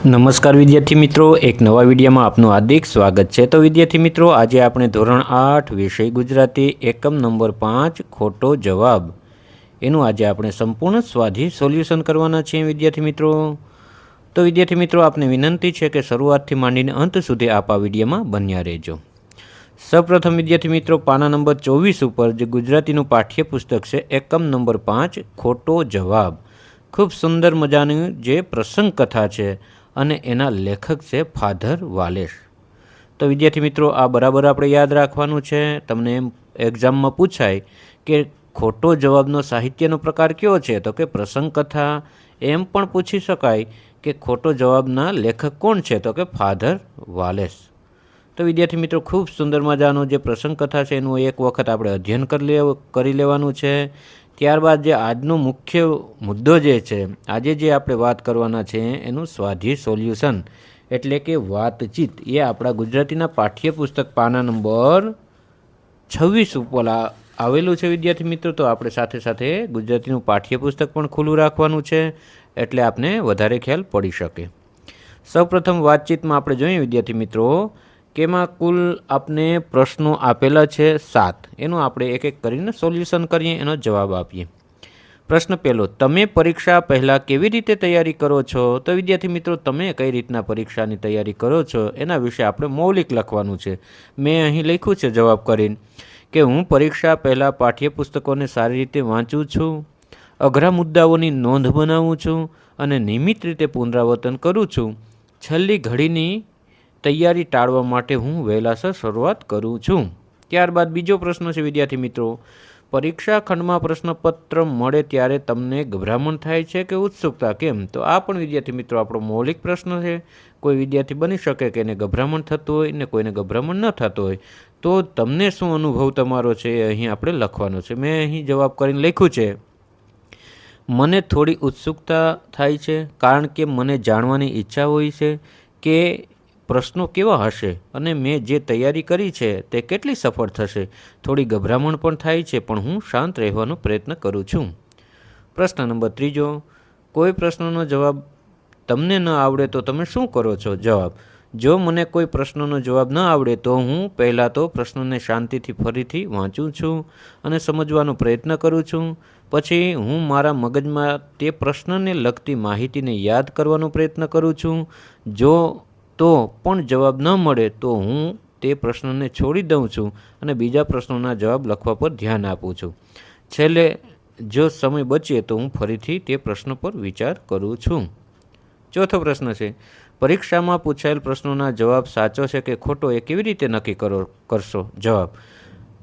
નમસ્કાર વિદ્યાર્થી મિત્રો, એક નવા વિડીયોમાં આપનું હાર્દિક સ્વાગત છે। તો વિદ્યાર્થી મિત્રો, આજે આપણે ધોરણ 8 વિષય ગુજરાતી એકમ નંબર 5 ખોટો જવાબ એનું આજે આપણે સંપૂર્ણ સ્વાધ્યાય સોલ્યુશન કરવાના છીએ વિદ્યાર્થી મિત્રો। તો વિદ્યાર્થી મિત્રો, આપને વિનંતી છે કે શરૂઆતથી માંડીને અંત સુધી આપ આ વિડીયોમાં બન્યા રહેજો। સૌપ્રથમ વિદ્યાર્થી મિત્રો, પાના નંબર 24 ઉપર જે ગુજરાતીનું પાઠ્યપુસ્તક છે એકમ નંબર 5 ખોટો જવાબ, ખૂબ સુંદર મજાની જે પ્રસંગ કથા છે અને એના લેખક છે ફાધર વાલેસ। તો વિદ્યાર્થી મિત્રો, આ બરાબર આપણે યાદ રાખવાનું છે। તમને એક્ઝામમાં પૂછાય કે ખોટો જવાબનો સાહિત્યનો પ્રકાર કયો છે, તો કે પ્રસંગ કથા। એમ પણ પૂછી શકાય કે ખોટો જવાબના લેખક કોણ છે, તો કે ફાધર વાલેસ। તો વિદ્યાર્થી મિત્રો, ખૂબ સુંદર મજાનો જે પ્રસંગ કથા છે એનું એક વખત આપણે અધ્યયન કરી લેવાનું છે। ત્યારબાદ જે આજનો મુખ્ય મુદ્દો જે છે, આજે જે આપણે વાત કરવાના છે એનું સ્વાધ્યાય સોલ્યુશન એટલે કે વાતચીત, એ આપણા ગુજરાતીના પાઠ્યપુસ્તક પાના નંબર 26 ઉપર આવેલું છે વિદ્યાર્થી મિત્રો। તો આપણે સાથે સાથે ગુજરાતીનું પાઠ્યપુસ્તક પણ ખુલ્લું રાખવાનું છે એટલે આપને વધારે ખ્યાલ પડી શકે। સૌપ્રથમ વાતચીતમાં આપણે જોઈએ વિદ્યાર્થી મિત્રો કે એમાં કુલ આપને પ્રશ્નો આપેલા છે 7, એનું આપણે એક એક કરીને સોલ્યુશન કરીએ, એનો જવાબ આપીએ। પ્રશ્ન પહેલો, તમે પરીક્ષા પહેલાં કેવી રીતે તૈયારી કરો છો? તો વિદ્યાર્થી મિત્રો, તમે કઈ રીતના પરીક્ષાની તૈયારી કરો છો એના વિશે આપણે મૌલિક લખવાનું છે। મેં અહીં લખ્યું છે જવાબ કરીને કે હું પરીક્ષા પહેલાં પાઠ્યપુસ્તકોને સારી રીતે વાંચું છું, અઘરા મુદ્દાઓની નોંધ બનાવું છું અને નિયમિત રીતે પુનરાવર્તન કરું છું। છેલ્લી ઘડીની તૈયારી ટાળવા માટે હું વહેલાસર શરૂઆત કરું છું। ત્યારબાદ બીજો પ્રશ્ન છે વિદ્યાર્થી મિત્રો, પરીક્ષા ખંડમાં પ્રશ્નપત્ર મળે ત્યારે તમને ગભરામણ થાય છે કે ઉત્સુકતા, કેમ? તો આ પણ વિદ્યાર્થી મિત્રો આપણો મૌલિક પ્રશ્ન છે। કોઈ વિદ્યાર્થી બની શકે કે એને ગભરામણ થતું હોય ને કોઈને ગભરામણ ન થતું હોય, તો તમને શું અનુભવ તમારો છે એ અહીં આપણે લખવાનો છે। મેં અહીં જવાબ કરીને લખ્યું છે, મને થોડી ઉત્સુકતા થાય છે કારણ કે મને જાણવાની ઈચ્છા હોય છે કે પ્રશ્નો કેવા હશે અને મેં જે તૈયારી કરી છે તે કેટલી સફળ થશે। થોડી ગભરામણ પણ થાય છે પણ હું શાંત રહેવાનો પ્રયત્ન કરું છું। પ્રશ્ન નંબર ત્રીજો, કોઈ પ્રશ્નનો જવાબ તમને ન આવડે તો તમે શું કરો છો? જવાબ, જો મને કોઈ પ્રશ્નનો જવાબ ન આવડે તો હું પહેલાં તો પ્રશ્નને શાંતિથી ફરીથી વાંચું છું અને સમજવાનો પ્રયત્ન કરું છું। પછી હું મારા મગજમાં તે પ્રશ્નને લગતી માહિતીને યાદ કરવાનો પ્રયત્ન કરું છું। જો તો પણ જવાબ ન મળે તો હું તે પ્રશ્નને છોડી દઉં છું અને બીજા પ્રશ્નોના જવાબ લખવા પર ધ્યાન આપું છું। છેલ્લે જો સમય બચે તો હું ફરીથી તે પ્રશ્ન પર વિચાર કરું છું। ચોથો પ્રશ્ન છે, પરીક્ષામાં પૂછાયેલ પ્રશ્નોના જવાબ સાચો છે કે ખોટો એ કેવી રીતે નક્કી કરશો? જવાબ,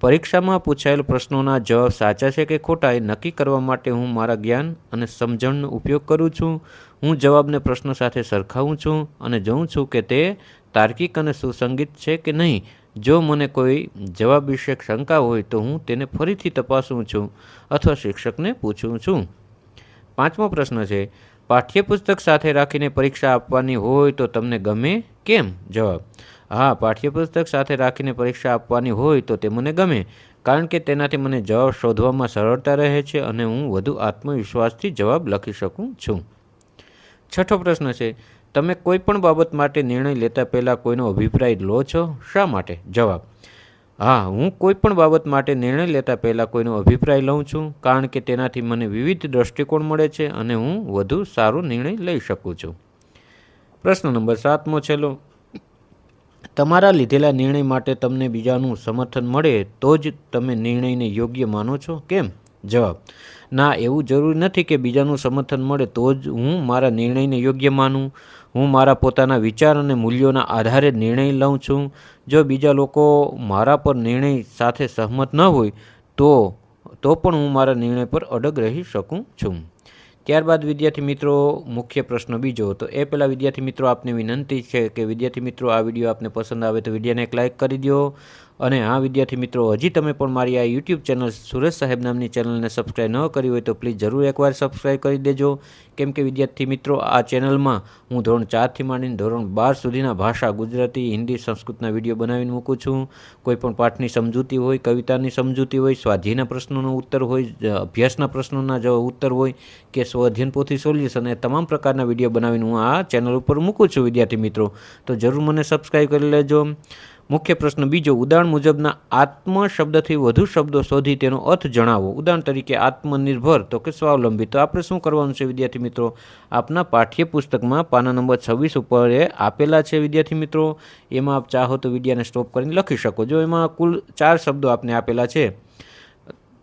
પરીક્ષામાં પૂછાયેલ પ્રશ્નોના જવાબ સાચા છે કે ખોટા એ નક્કી કરવા માટે હું મારા જ્ઞાન અને સમજણનો ઉપયોગ કરું છું। હું જવાબને પ્રશ્ન સાથે સરખાવું છું અને જોઉં છું કે તે તાર્કિક અને સુસંગત છે કે નહીં। જો મને કોઈ જવાબ વિશે શંકા હોય તો હું તેને ફરીથી તપાસું છું અથવા શિક્ષકને પૂછું છું। પાંચમો પ્રશ્ન છે, પાઠ્યપુસ્તક સાથે રાખીને પરીક્ષા આપવાની હોય તો તમને ગમે, કેમ? જવાબ, હા, પાઠ્યપુસ્તક સાથે રાખીને પરીક્ષા આપવાની હોય તો તે મને ગમે કારણ કે તેનાથી મને જવાબ શોધવામાં સરળતા રહે છે અને હું વધુ આત્મવિશ્વાસથી જવાબ લખી શકું છું। છઠ્ઠો પ્રશ્ન છે, તમે કોઈ પણ બાબત માટે નિર્ણય લેતા પહેલાં કોઈનો અભિપ્રાય લો છો? શા માટે? જવાબ, હા, હું કોઈ પણ બાબત માટે નિર્ણય લેતા પહેલાં કોઈનો અભિપ્રાય લઉં છું કારણ કે તેનાથી મને વિવિધ દ્રષ્ટિકોણ મળે છે અને હું વધુ સારો નિર્ણય લઈ શકું છું। પ્રશ્ન નંબર 7મો છેલ્લો, તમારા લીધેલા નિર્ણય માટે તમને બીજાનું સમર્થન મળે તો જ તમે નિર્ણયને યોગ્ય માનો છો, કેમ? જવાબ, ના, એવું જરૂરી નથી કે બીજાનું સમર્થન મળે તો જ હું મારા નિર્ણયને યોગ્ય માનું। હું મારા પોતાના વિચાર અને મૂલ્યોના આધારે નિર્ણય લઉં છું। જો બીજા લોકો મારા પર નિર્ણય સાથે સહમત ન હોય તો પણ હું મારા નિર્ણય પર અડગ રહી શકું છું। ત્યારબાદ વિદ્યાર્થી મિત્રો, મુખ્ય પ્રશ્ન બીજો, તો એ પહેલાં વિદ્યાર્થી મિત્રો આપને વિનંતી છે કે વિદ્યાર્થી મિત્રો આ વિડીયો આપને પસંદ આવે તો વિડીયોને એક લાઇક કરી દો અને આ વિદ્યાર્થી મિત્રો હજી તમે પણ મારી આ યુટ્યુબ ચેનલ સુરેશ સાહેબ નામની ચેનલને સબસ્ક્રાઈબ ન કરી હોય તો પ્લીઝ જરૂર એકવાર સબસ્ક્રાઈબ કરી દેજો, કેમ કે વિદ્યાર્થી મિત્રો આ ચેનલમાં હું ધોરણ 4થી માંડીને ધોરણ 12 સુધીના ભાષા ગુજરાતી, હિન્દી, સંસ્કૃતના વિડીયો બનાવીને મૂકું છું. કોઈપણ પાઠની સમજૂતી હોય, કવિતાની સમજૂતી હોય, સ્વાધ્યાયના પ્રશ્નોનો ઉત્તર હોય, અભ્યાસના પ્રશ્નોના જો ઉત્તર હોય કે સ્વઅધ્યયન પોથી સોલ્યુશન, એ તમામ પ્રકારના વિડીયો બનાવીને હું આ ચેનલ ઉપર મૂકું છું વિદ્યાર્થી મિત્રો. તો જરૂર મને સબસ્ક્રાઈબ કરી લેજો. મુખ્ય પ્રશ્ન બીજો, ઉદાહરણ મુજબના આત્મ શબ્દથી વધુ શબ્દો શોધી તેનો અર્થ જણાવો. ઉદાહરણ તરીકે આત્મનિર્ભર તો કે સ્વાવલંબી. તો આપણે શું કરવાનું છે વિદ્યાર્થી મિત્રો, આપના પાઠ્યપુસ્તકમાં પાના નંબર 26 ઉપર એ આપેલા છે વિદ્યાર્થી મિત્રો. એમાં આપ ચાહો તો વિડીયોને સ્ટોપ કરીને લખી શકો. જો એમાં કુલ 4 શબ્દો આપને આપેલા છે,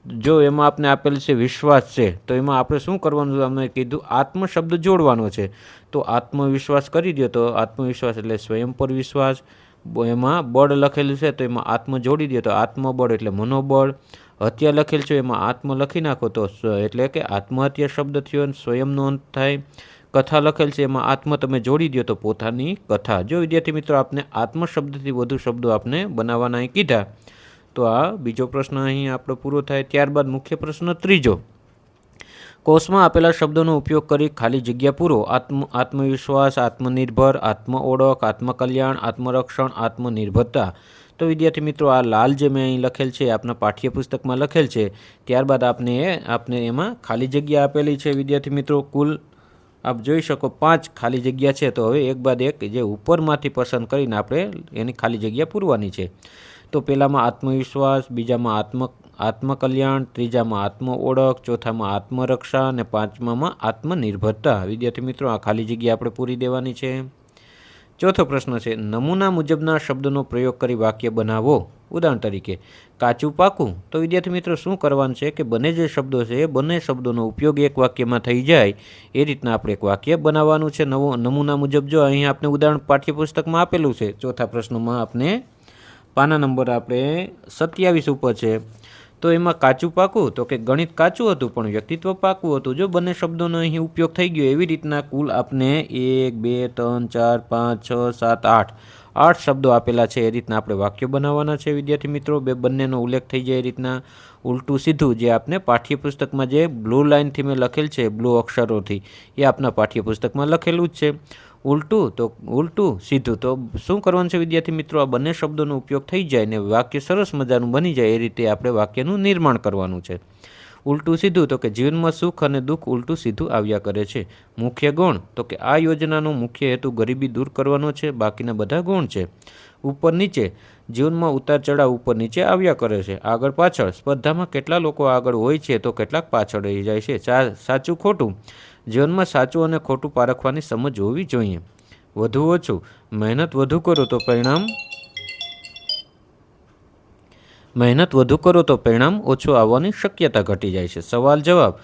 જો એમાં આપને આપેલ છે વિશ્વાસ છે, તો એમાં આપણે શું કરવાનું, અમે કીધું આત્મ શબ્દ જોડવાનો છે. તો આત્મવિશ્વાસ કરી દો. તો આત્મવિશ્વાસ એટલે સ્વયં પર વિશ્વાસ. એમાં બળ લખેલું છે તો એમાં આત્મ જોડી દો તો આત્મબળ એટલે મનોબળ. હત્યા લખેલ છે એમાં આત્મ લખી નાખો તો એટલે કે આત્મહત્યા શબ્દ થયો, સ્વયંનો અંત થાય. કથા લખેલ છે એમાં આત્મ તમે જોડી દો તો પોતાની કથા. જો વિદ્યાર્થી મિત્રો આપને આત્મ શબ્દથી વધુ શબ્દો આપને બનાવવાના અહીં કીધા, તો આ બીજો પ્રશ્ન અહીં આપણો પૂરો થાય. ત્યારબાદ મુખ્ય પ્રશ્ન ત્રીજો, કોષમાં આપેલા શબ્દોનો ઉપયોગ કરી ખાલી જગ્યા પૂરો. આત્મવિશ્વાસ, આત્મનિર્ભર, આત્મ ઓળખ, આત્મકલ્યાણ, આત્મરક્ષણ, આત્મનિર્ભરતા. તો વિદ્યાર્થી મિત્રો આ લાલ જે મેં અહીં લખેલ છે આપના પાઠ્યપુસ્તકમાં લખેલ છે. ત્યારબાદ આપને એમાં ખાલી જગ્યા આપેલી છે વિદ્યાર્થી મિત્રો. કુલ આપ જોઈ શકો 5 ખાલી જગ્યા છે. તો હવે એક બાદ એક જે ઉપરમાંથી પસંદ કરીને આપણે એની ખાલી જગ્યા પૂરવાની છે. તો પહેલામાં આત્મવિશ્વાસ, બીજામાં આત્મકલ્યાણ, ત્રીજામાં આત્મ ઓળખ, ચોથામાં આત્મરક્ષા અને પાંચમામાં આત્મનિર્ભરતા. વિદ્યાર્થી મિત્રો આ ખાલી જગ્યા આપણે પૂરી દેવાની છે. ચોથો પ્રશ્ન છે, નમૂના મુજબના શબ્દનો પ્રયોગ કરી વાક્ય બનાવો. ઉદાહરણ તરીકે કાચું પાકું. તો વિદ્યાર્થી મિત્રો શું કરવાનું છે કે બંને જે શબ્દો છે એ બંને શબ્દોનો ઉપયોગ એક વાક્યમાં થઈ જાય એ રીતના આપણે એક વાક્ય બનાવવાનું છે. નમૂના મુજબ જો અહીં આપણે ઉદાહરણ પાઠ્યપુસ્તકમાં આપેલું છે. ચોથા પ્રશ્નમાં આપણે પાના નંબર આપણે 27 ઉપર છે. તો એમાં કાચું પાકું તો કે ગણિત કાચું હતું પણ વ્યક્તિત્વ પાકું હતું. જો બંને શબ્દોનો અહીં ઉપયોગ થઈ ગયો એવી રીતના કુલ આપને 1, 2, 3, 4, 5, 6, 7, 8 શબ્દો આપેલા છે. એ રીતના આપણે વાક્યો બનાવવાના છે વિદ્યાર્થી મિત્રો. બંનેનો ઉલ્લેખ થઈ જાય એ રીતના. ઉલટું સીધું જે આપને પાઠ્યપુસ્તકમાં જે બ્લુ લાઇનથી મેં લખેલ છે, બ્લુ અક્ષરોથી, એ આપના પાઠ્યપુસ્તકમાં લખેલું જ છે. ઉલટું તો ઉલટું, સીધું તો શું કરવાનું છે વિદ્યાર્થી મિત્રો, આ બંને શબ્દોનો ઉપયોગ થઈ જાય ને વાક્ય સરસ મજાનું બની જાય એ રીતે આપણે વાક્યનું નિર્માણ કરવાનું છે. ઉલટું સીધું તો કે જીવનમાં સુખ અને દુઃખ ઉલટું સીધું આવ્યા કરે છે. મુખ્ય ગુણ તો કે આ યોજનાનો મુખ્ય હેતુ ગરીબી દૂર કરવાનો છે, બાકીના બધા ગુણ છે. ઉપર નીચે, જીવનમાં ઉતાર ચઢાવ ઉપર નીચે આવ્યા કરે છે. આગળ પાછળ, સ્પર્ધામાં કેટલા લોકો આગળ હોય છે તો કેટલાક પાછળ રહી જાય છે. સાચું ખોટું, જીવનમાં સાચું અને ખોટું પારખવાની સમજ હોવી જોઈએ. વધુ ઓછું, મહેનત વધુ કરો તો પરિણામ ઓછું આવવાની શક્યતા ઘટી જાય છે. સવાલ જવાબ,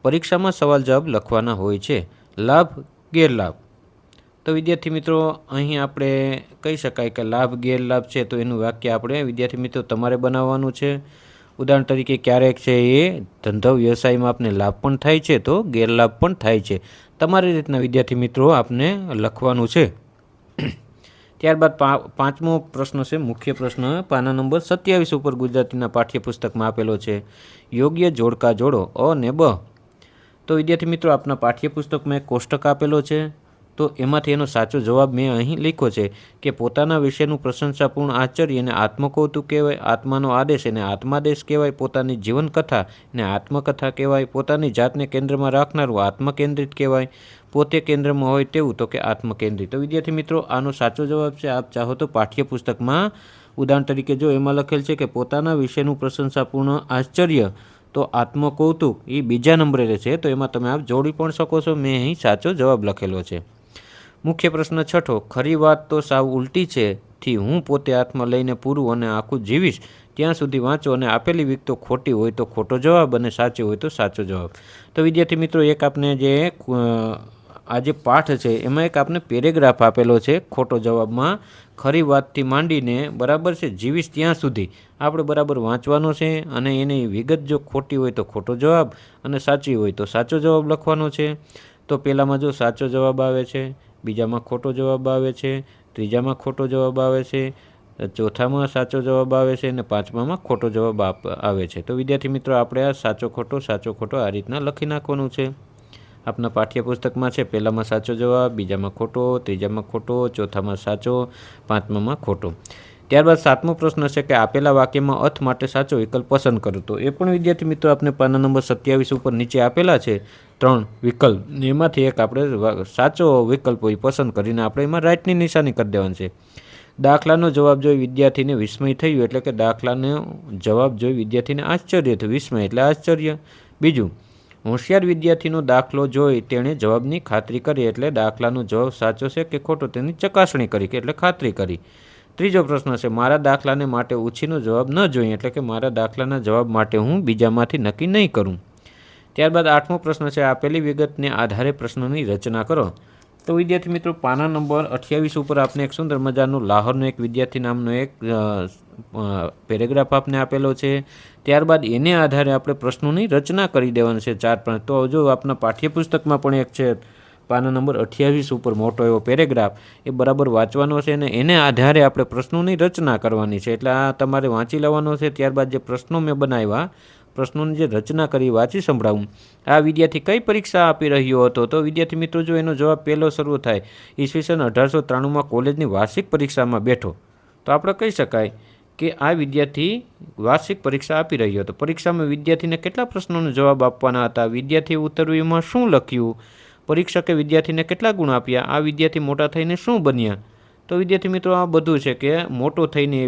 પરીક્ષામાં સવાલ જવાબ લખવાના હોય છે. લાભ ગેરલાભ. તો વિદ્યાર્થી મિત્રો અહીં આપણે કહી શકાય કે લાભ ગેરલાભ છે તો એનું વાક્ય આપણે વિદ્યાર્થી મિત્રો તમારે બનાવવાનું છે. ઉદાહરણ તરીકે ક્યારેક છે એ ધંધો વ્યવસાયમાં આપને લાભ પણ થાય છે તો ગેરલાભ પણ થાય છે. તમારી રીતના વિદ્યાર્થી મિત્રો આપને લખવાનું છે. ત્યારબાદ પાંચમો પ્રશ્ન છે મુખ્ય પ્રશ્ન પાના નંબર 27 ઉપર ગુજરાતીના પાઠ્યપુસ્તકમાં આપેલો છે. યોગ્ય જોડકા જોડો અ ને બ. તો વિદ્યાર્થી મિત્રો આપના પાઠ્યપુસ્તકમાં એક કોષ્ટક આપેલો છે. તો એમાંથી એનો સાચો જવાબ મેં અહીં લખ્યો છે કે પોતાના વિશેનું પ્રશંસાપૂર્ણ આશ્ચર્ય એને આત્મકૌતુક કહેવાય, આત્માનો આદેશ એને આત્માદેશ કહેવાય, પોતાની જીવનકથા એને આત્મકથા કહેવાય, પોતાની જાતને કેન્દ્રમાં રાખનારું આત્મકેન્દ્રિત કહેવાય, પોતે કેન્દ્રમાં હોય તેવું તો કે આત્મકેન્દ્રિત. તો વિદ્યાર્થી મિત્રો આનો સાચો જવાબ છે. આપ ચાહો તો પાઠ્યપુસ્તકમાં ઉદાહરણ તરીકે જો એમાં લખેલ છે કે પોતાના વિશેનું પ્રશંસાપૂર્ણ આશ્ચર્ય તો આત્મકૌતુક એ બીજા નંબરે રહેશે. તો એમાં તમે આપ જોડી પણ શકો છો. મેં અહીં સાચો જવાબ લખેલો છે. મુખ્ય પ્રશ્ન છઠ્ઠો, ખરી વાત તો સાવ ઉલટી છે થી હું પોતે હાથમાં લઈને પૂરું અને આખું જીવીશ ત્યાં સુધી વાંચો અને આપેલી વિગતો ખોટી હોય તો ખોટો જવાબ અને સાચી હોય તો સાચો જવાબ. તો વિદ્યાર્થી મિત્રો એક આપને જે આ જે પાઠ છે એમાં એક આપને પેરેગ્રાફ આપેલો છે ખોટો જવાબમાં. ખરી વાતથી માંડીને બરાબર છે જીવીશ ત્યાં સુધી આપણે બરાબર વાંચવાનો છે અને એની વિગત જો ખોટી હોય તો ખોટો જવાબ અને સાચી હોય તો સાચો જવાબ લખવાનો છે. તો પહેલામાં જો સાચો જવાબ આવે છે, બીજામાં ખોટો જવાબ આવે છે, ત્રીજામાં ખોટો જવાબ આવે છે, ચોથામાં સાચો જવાબ આવે છે અને પાંચમામાં ખોટો જવાબ આવે છે। તો વિદ્યાર્થી મિત્રો આપણે આ સાચો ખોટો આ રીતના લખી નાખવાનું છે। આપના પાઠ્યપુસ્તકમાં છે પહેલામાં સાચો જવાબ, બીજામાં ખોટો, ત્રીજામાં ખોટો, ચોથામાં સાચો, પાંચમામાં ખોટો। ત્યારબાદ સાતમો પ્રશ્ન છે કે આપેલા વાક્યમાં અર્થ માટે સાચો વિકલ્પ પસંદ કરો। તો એ પણ વિદ્યાર્થી મિત્રો આપણે પાના નંબર 27 ઉપર નીચે આપેલા છે 3 વિકલ્પ, એમાંથી એક આપણે સાચો વિકલ્પ હોય પસંદ કરીને આપણે એમાં રાઈટની નિશાની કરી દેવાની છે। દાખલાનો જવાબ જોઈ વિદ્યાર્થીને વિસ્મય થયું એટલે કે દાખલાનો જવાબ જોઈ વિદ્યાર્થીને આશ્ચર્ય થયું, વિસ્મય એટલે આશ્ચર્ય। બીજું, હોશિયાર વિદ્યાર્થીનો દાખલો જોઈ તેણે જવાબની ખાતરી કરી એટલે દાખલાનો જવાબ સાચો છે કે ખોટો તેની ચકાસણી કરી કે એટલે ખાતરી કરી। ત્રીજો પ્રશ્ન છે મારા દાખલાને માટે ઉછીનો જવાબ ન જોઈએ એટલે કે મારા દાખલાના જવાબ માટે હું બીજામાંથી નક્કી નહીં કરું। ત્યારબાદ આઠમો પ્રશ્ન છે આપેલી વિગતને આધારે પ્રશ્નની રચના કરો। તો વિદ્યાર્થી મિત્રો પાના નંબર 28 ઉપર આપને એક સુંદર મજાનો લાહોરનો એક વિદ્યાર્થી નામનો એક પેરેગ્રાફ આપને આપેલો છે। ત્યારબાદ એને આધારે આપણે પ્રશ્નોની રચના કરી દેવાની છે 4-5। તો જો આપના પાઠ્યપુસ્તકમાં પણ એક છે પાના નંબર 28 ઉપર મોટો એવો પેરેગ્રાફ, એ બરાબર વાંચવાનો છે અને એને આધારે આપણે પ્રશ્નોની રચના કરવાની છે। એટલે આ તમારે વાંચી લેવાનો છે। ત્યારબાદ જે પ્રશ્નો મેં બનાવ્યા, પ્રશ્નોની જે રચના કરી વાંચી સંભળાવું। આ વિદ્યાર્થી કઈ પરીક્ષા આપી રહ્યો હતો? તો વિદ્યાર્થી મિત્રો જો એનો જવાબ પહેલો શરૂ થાય ઈસવીસન 1893માં કોલેજની વાર્ષિક પરીક્ષામાં બેઠો, તો આપણે કહી શકાય કે આ વિદ્યાર્થી વાર્ષિક પરીક્ષા આપી રહ્યો હતો। પરીક્ષામાં વિદ્યાર્થીને કેટલા પ્રશ્નોનો જવાબ આપવાના હતા? વિદ્યાર્થીએ ઉત્તરવહીમાં શું લખ્યું? પરીક્ષકે વિદ્યાર્થીને કેટલા ગુણ આપ્યા? આ વિદ્યાર્થી મોટા થઈને શું બન્યા? તો વિદ્યાર્થી મિત્રો આ બધું છે કે મોટો થઈને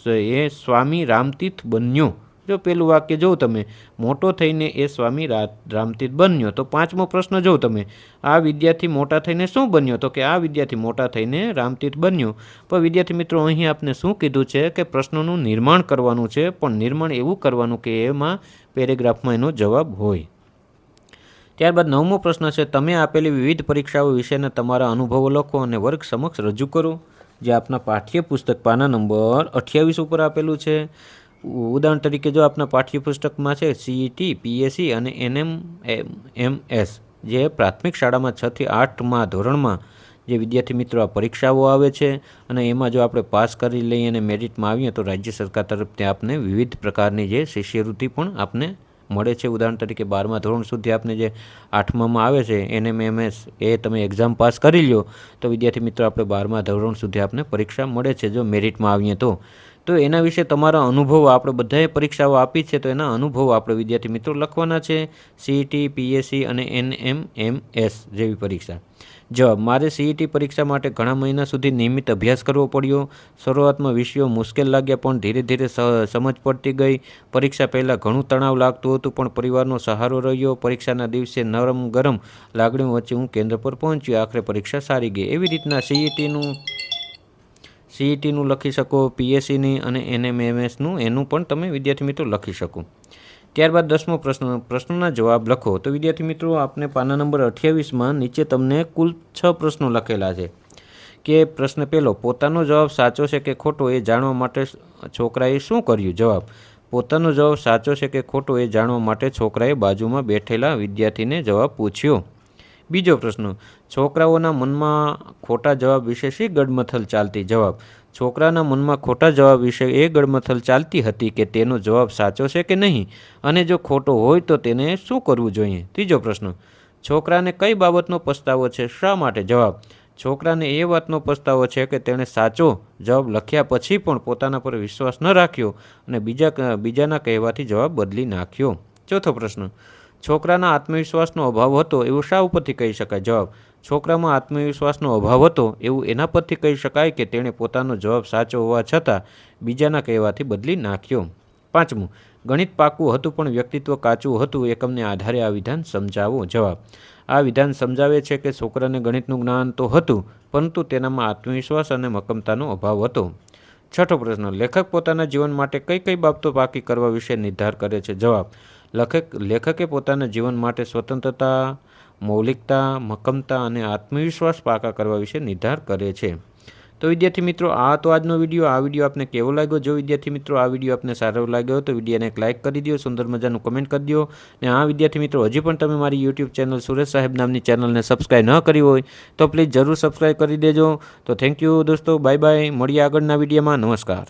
એ સ્વામી રામતીર્થ બન્યો। જો પેલું વાક્ય જોઉં તમે, મોટો થઈને એ સ્વામી રામતીર્થ બન્યો। તો પાંચમો પ્રશ્ન જોઉં તમે, આ વિદ્યાર્થી મોટા થઈને શું બન્યો? તો કે આ વિદ્યાર્થી મોટા થઈને રામતીર્થ બન્યો। પણ વિદ્યાર્થી મિત્રો અહીં આપને શું કીધું છે કે પ્રશ્નોનું નિર્માણ કરવાનું છે, પણ નિર્માણ એવું કરવાનું કે એમાં પેરેગ્રાફમાં એનો જવાબ હોય। ત્યારબાદ 9મો પ્રશ્ન છે તમે આપેલી વિવિધ પરીક્ષાઓ વિશેના તમારા અનુભવો લખો અને વર્ગ સમક્ષ રજૂ કરો। જે આપના પાઠ્યપુસ્તક પાના નંબર 28 ઉપર આપેલું છે। ઉદાહરણ તરીકે જો આપના પાઠ્યપુસ્તકમાં છે CET, PSC અને NMMS જે પ્રાથમિક શાળામાં 6 થી 8મા ધોરણમાં જે વિદ્યાર્થી મિત્રો આ પરીક્ષાઓ આવે છે અને એમાં જો આપણે પાસ કરી લઈએ અને મેરિટમાં આવીએ તો રાજ્ય સરકાર તરફથી આપને વિવિધ પ્રકારની જે શિષ્યવૃત્તિ પણ આપને મળે છે। ઉદાહરણ તરીકે 12મા ધોરણ સુધી આપને જે 8મામાં આવે છે NMMS, એ તમે એક્ઝામ પાસ કરી લ્યો તો વિદ્યાર્થી મિત્રો આપણે 12મા ધોરણ સુધી આપને પરીક્ષા મળે છે જો મેરિટમાં આવીએ તો એના વિશે તમારા અનુભવો, આપણે બધાએ પરીક્ષાઓ આપી છે તો એના અનુભવો આપણે વિદ્યાર્થી મિત્રો લખવાના છે। CET, PSC અને NMMS જેવી પરીક્ષા। જવાબ, મારે CET પરીક્ષા માટે ઘણા મહિના સુધી નિયમિત અભ્યાસ કરવો પડ્યો। શરૂઆતમાં વિષયો મુશ્કેલ લાગ્યા પણ ધીરે ધીરે સમજ પડતી ગઈ। પરીક્ષા પહેલાં ઘણું તણાવ લાગતું હતું પણ પરિવારનો સહારો રહ્યો। પરીક્ષાના દિવસે નરમ ગરમ લાગણીઓ વચ્ચે હું કેન્દ્ર પર પહોંચ્યો। આખરે પરીક્ષા સારી ગઈ। એવી રીતના CETનું લખી શકો, PSCની અને NMMSનું એનું પણ તમે વિદ્યાર્થી મિત્રો લખી શકો। ત્યારબાદ 10મો પ્રશ્ન, પ્રશ્નોના જવાબ લખો। તો વિદ્યાર્થી મિત્રો આપને પાના નંબર 28માં નીચે તમને કુલ 6 પ્રશ્નો લખેલા છે કે પ્રશ્ન પહેલો, પોતાનો જવાબ સાચો છે કે ખોટો એ જાણવા માટે છોકરાએ શું કર્યું? જવાબ, પોતાનો જવાબ સાચો છે કે ખોટો એ જાણવા માટે છોકરાએ બાજુમાં બેઠેલા વિદ્યાર્થીને જવાબ પૂછ્યો। બીજો પ્રશ્ન, છોકરાઓના મનમાં ખોટા જવાબ વિશે શી ગડમથલ ચાલતી? જવાબ, છોકરાના મનમાં ખોટા જવાબ વિશે એ ગડમથલ ચાલતી હતી કે તેનો જવાબ સાચો છે કે નહીં અને જો ખોટો હોય તો તેને શું કરવું જોઈએ? ત્રીજો પ્રશ્ન, છોકરાને કઈ બાબતનો પસ્તાવો છે? શા માટે? જવાબ, છોકરાને એ વાતનો પસ્તાવો છે કે તેણે સાચો જવાબ લખ્યા પછી પણ પોતાના પર વિશ્વાસ ન રાખ્યો અને બીજાના કહેવાથી જવાબ બદલી નાખ્યો। ચોથો પ્રશ્ન, છોકરાના આત્મવિશ્વાસનો અભાવ હતો એવું શા ઉપરથી કહી શકાય? જવાબ, છોકરામાં આત્મવિશ્વાસનો અભાવ હતો એવું એના પરથી કહી શકાય કે તેણે પોતાનો જવાબ સાચો હોવા છતાં બીજાના કહેવાથી બદલી નાખ્યો। પાંચમું, ગણિત પાકું હતું પણ વ્યક્તિત્વ કાચું હતું, એકમને આધારે આ વિધાન સમજાવો। જવાબ, આ વિધાન સમજાવે છે કે છોકરાને ગણિતનું જ્ઞાન તો હતું પરંતુ તેનામાં આત્મવિશ્વાસ અને મક્કમતાનો અભાવ હતો। છઠ્ઠો પ્રશ્ન, લેખક પોતાના જીવન માટે કઈ કઈ બાબતો પાકી કરવા વિશે નિર્ધાર કરે છે? જવાબ, લેખકે પોતાના જીવન માટે સ્વતંત્રતા, મૌલિકતા, મક્કમતા અને આત્મવિશ્વાસ પાકા કરવા વિશે નિર્ધાર કરે છે। તો વિદ્યાર્થી મિત્રો આ તો આજનો વિડીયો આપને કેવો લાગ્યો? જો વિદ્યાર્થી મિત્રો આ વિડીયો આપને સારો લાગ્યો તો વિડીયોને એક લાઇક કરી દો, સુંદર મજાનું કમેન્ટ કરી દો. ને આ વિદ્યાર્થી મિત્રો હજી પણ તમે મારી યુટ્યુબ ચેનલ સુરેશ સાહેબ નામની ચેનલને સબસ્ક્રાઈબ ન કરી હોય તો પ્લીઝ જરૂર સબસ્ક્રાઈબ કરી દેજો. તો થેન્ક યુ દોસ્તો, બાય બાય, મળીએ આગળના વિડીયોમાં. નમસ્કાર.